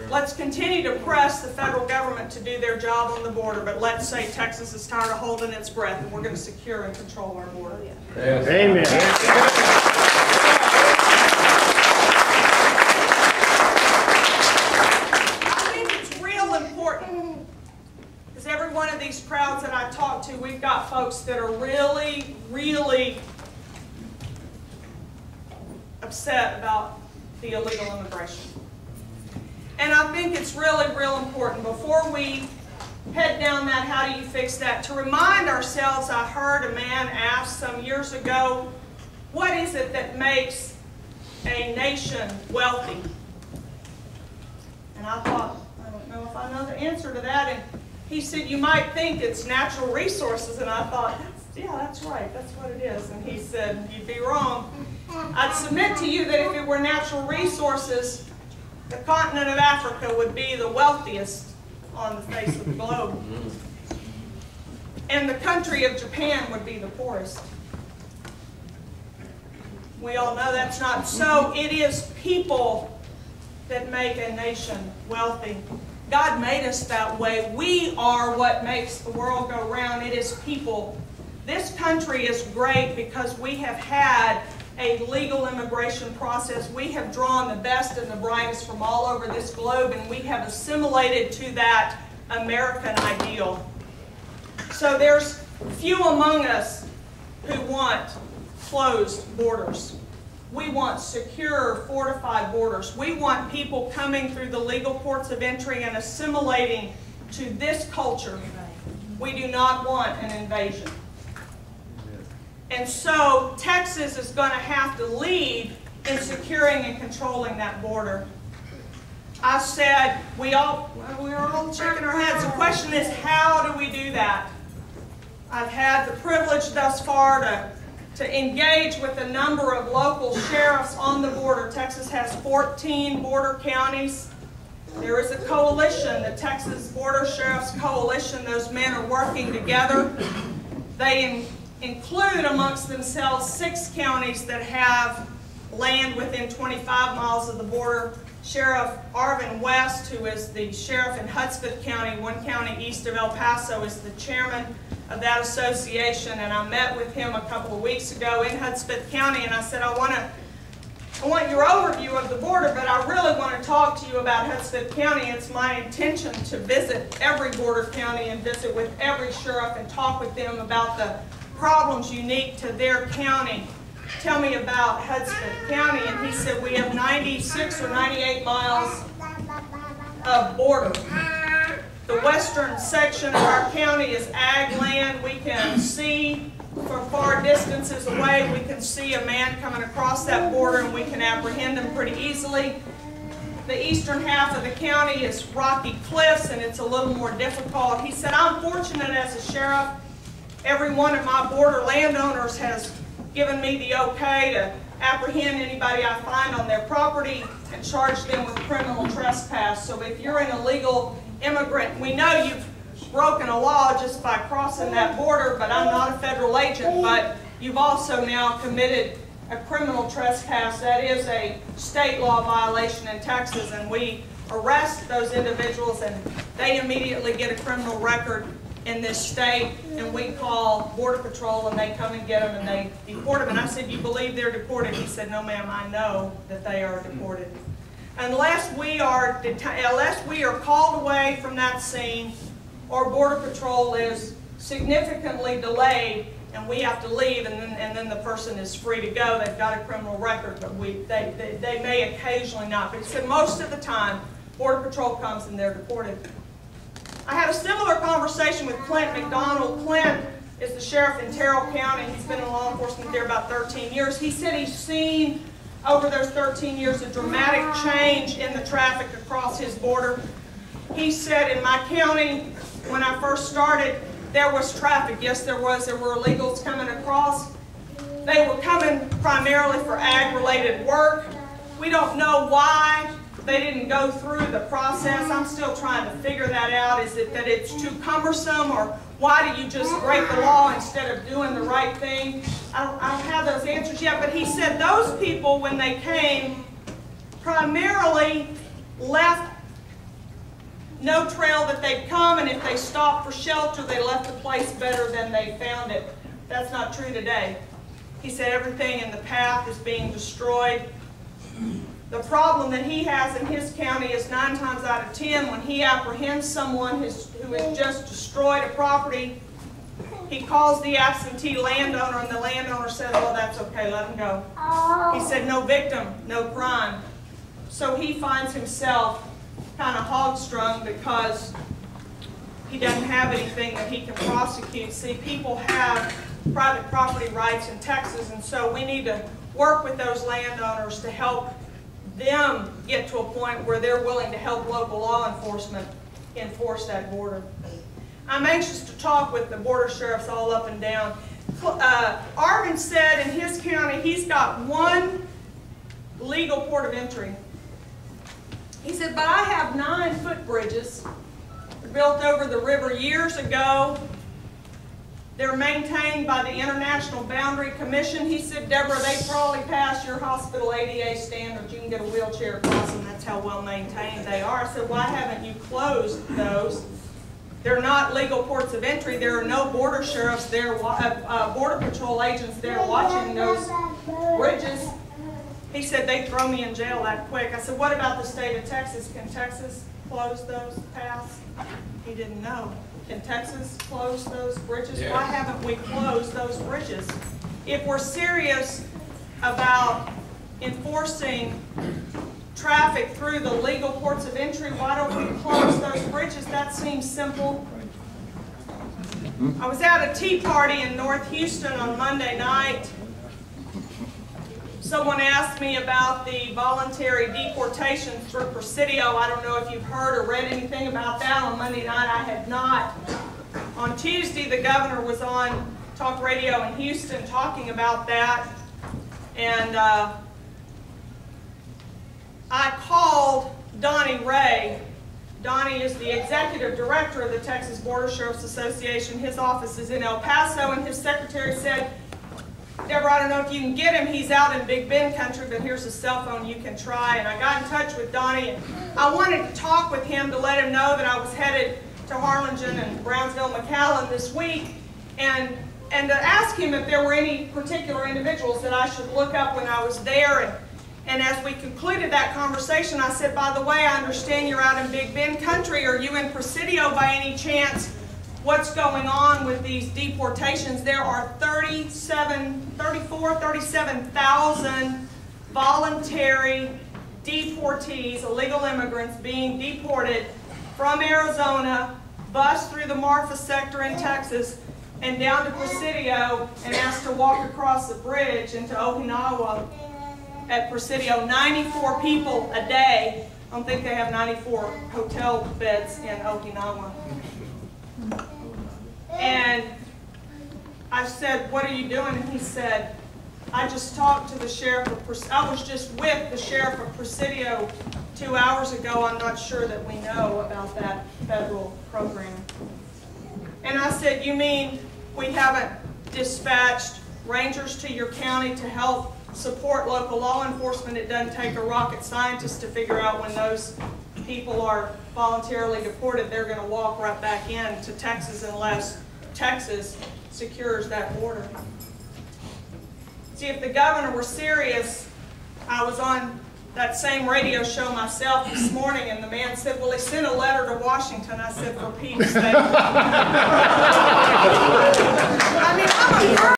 Let's continue to press the federal government to do their job on the border, but let's say Texas is tired of holding its breath and we're going to secure and control our border. Yes. Amen. I think it's real important, because every one of these crowds that I talk to, we've got folks that are really, really upset about the illegal immigration. And I think it's really, real important, before we head down that how do you fix that, to remind ourselves. I heard a man ask some years ago, what is it that makes a nation wealthy? And I thought, I don't know if I know the answer to that. And he said, you might think it's natural resources. And I thought, yeah, that's right, that's what it is. And he said, you'd be wrong. I'd submit to you that if it were natural resources, the continent of Africa would be the wealthiest on the face of the globe. And the country of Japan would be the poorest. We all know that's not so. It is people that make a nation wealthy. God made us that way. We are what makes the world go round. It is people. This country is great because we have had a legal immigration process. We have drawn the best and the brightest from all over this globe, and we have assimilated to that American ideal. So there's few among us who want closed borders. We want secure, fortified borders. We want people coming through the legal ports of entry and assimilating to this culture. We do not want an invasion. And so Texas is going to have to lead in securing and controlling that border. I said, we're all shaking our heads. The question is, how do we do that? I've had the privilege thus far to engage with a number of local sheriffs on the border. Texas has 14 border counties. There is a coalition, the Texas Border Sheriffs Coalition. Those men are working together. They include amongst themselves 6 counties that have land within 25 miles of the border. Sheriff Arvin West, who is the sheriff in Hudspeth County, 1 county east of El Paso, is the chairman of that association. And I met with him a couple of weeks ago in Hudspeth County, and I said, I want your overview of the border, but I really want to talk to you about Hudspeth County. It's my intention to visit every border county and visit with every sheriff and talk with them about the problems unique to their county. Tell me about Hudspeth County. And he said, we have 96 or 98 miles of border. The western section of our county is ag land. We can see from far distances away. We can see a man coming across that border and we can apprehend him pretty easily. The eastern half of the county is rocky cliffs and it's a little more difficult. He said, I'm fortunate as a sheriff. Every one of my border landowners has given me the okay to apprehend anybody I find on their property and charge them with criminal trespass. So if you're an illegal immigrant, we know you've broken a law just by crossing that border, but I'm not a federal agent, but you've also now committed a criminal trespass. That is a state law violation in Texas, and we arrest those individuals and they immediately get a criminal record in this state, and we call Border Patrol and they come and get them and they deport them. And I said, you believe they're deported? He said, no ma'am, I know that they are deported. Unless we are called away from that scene or Border Patrol is significantly delayed and we have to leave, and then the person is free to go. They've got a criminal record, but they may occasionally not. But he said most of the time Border Patrol comes and they're deported. I had a similar conversation with Clint McDonald. Clint is the sheriff in Terrell County. He's been in law enforcement there about 13 years. He said he's seen over those 13 years a dramatic change in the traffic across his border. He said in my county, when I first started, there was traffic. Yes, there was. There were illegals coming across. They were coming primarily for ag-related work. We don't know why they didn't go through the process. I'm still trying to figure that out. Is it that it's too cumbersome, or why do you just break the law instead of doing the right thing? I don't have those answers yet, but he said those people, when they came, primarily left no trail that they'd come, and if they stopped for shelter, they left the place better than they found it. That's not true today. He said everything in the path is being destroyed. The problem that he has in his county is 9 times out of 10, when he apprehends someone who has just destroyed a property, he calls the absentee landowner, and the landowner says, oh, that's okay, let him go. He said, no victim, no crime. So he finds himself kind of hog-strung because he doesn't have anything that he can prosecute. See, people have private property rights in Texas, and so we need to work with those landowners to help them get to a point where they're willing to help local law enforcement enforce that border. I'm anxious to talk with the border sheriffs all up and down. Arvin said in his county he's got 1 legal port of entry. He said, but I have 9 footbridges built over the river years ago. They're maintained by the International Boundary Commission. He said, Deborah, they probably pass your hospital ADA standards. You can get a wheelchair across them. That's how well maintained they are. I said, why haven't you closed those? They're not legal ports of entry. There are no border sheriffs there, border patrol agents there watching those bridges. He said, they'd throw me in jail that quick. I said, what about the state of Texas? Can Texas close those paths? He didn't know. Can Texas close those bridges? Yeah. Why haven't we closed those bridges? If we're serious about enforcing traffic through the legal ports of entry, why don't we close those bridges? That seems simple. I was at a tea party in North Houston on Monday night. Someone asked me about the voluntary deportation through Presidio. I don't know if you've heard or read anything about that. On Monday night I had not. On Tuesday the governor was on talk radio in Houston talking about that. And I called Donnie Ray. Donnie is the executive director of the Texas Border Sheriffs Association. His office is in El Paso, and his secretary said, Deborah, I don't know if you can get him. He's out in Big Bend country, but here's his cell phone. You can try. And I got in touch with Donnie, and I wanted to talk with him to let him know that I was headed to Harlingen and Brownsville, McAllen this week, and to ask him if there were any particular individuals that I should look up when I was there. And as we concluded that conversation, I said, by the way, I understand you're out in Big Bend country. Are you in Presidio by any chance? What's going on with these deportations? There are 37,000 voluntary deportees, illegal immigrants, being deported from Arizona, bused through the Marfa sector in Texas, and down to Presidio, and asked to walk across the bridge into Okinawa at Presidio. 94 people a day. I don't think they have 94 hotel beds in Okinawa. And I said, what are you doing? And he said, I just talked to the sheriff of Presidio. I was just with the sheriff of Presidio 2 hours ago. I'm not sure that we know about that federal program. And I said, you mean we haven't dispatched rangers to your county to help support local law enforcement? It doesn't take a rocket scientist to figure out when those people are voluntarily deported, they're going to walk right back into Texas unless Texas secures that border. See, if the governor were serious, I was on that same radio show myself this morning, and the man said, well, he sent a letter to Washington. I said, for Pete's sake.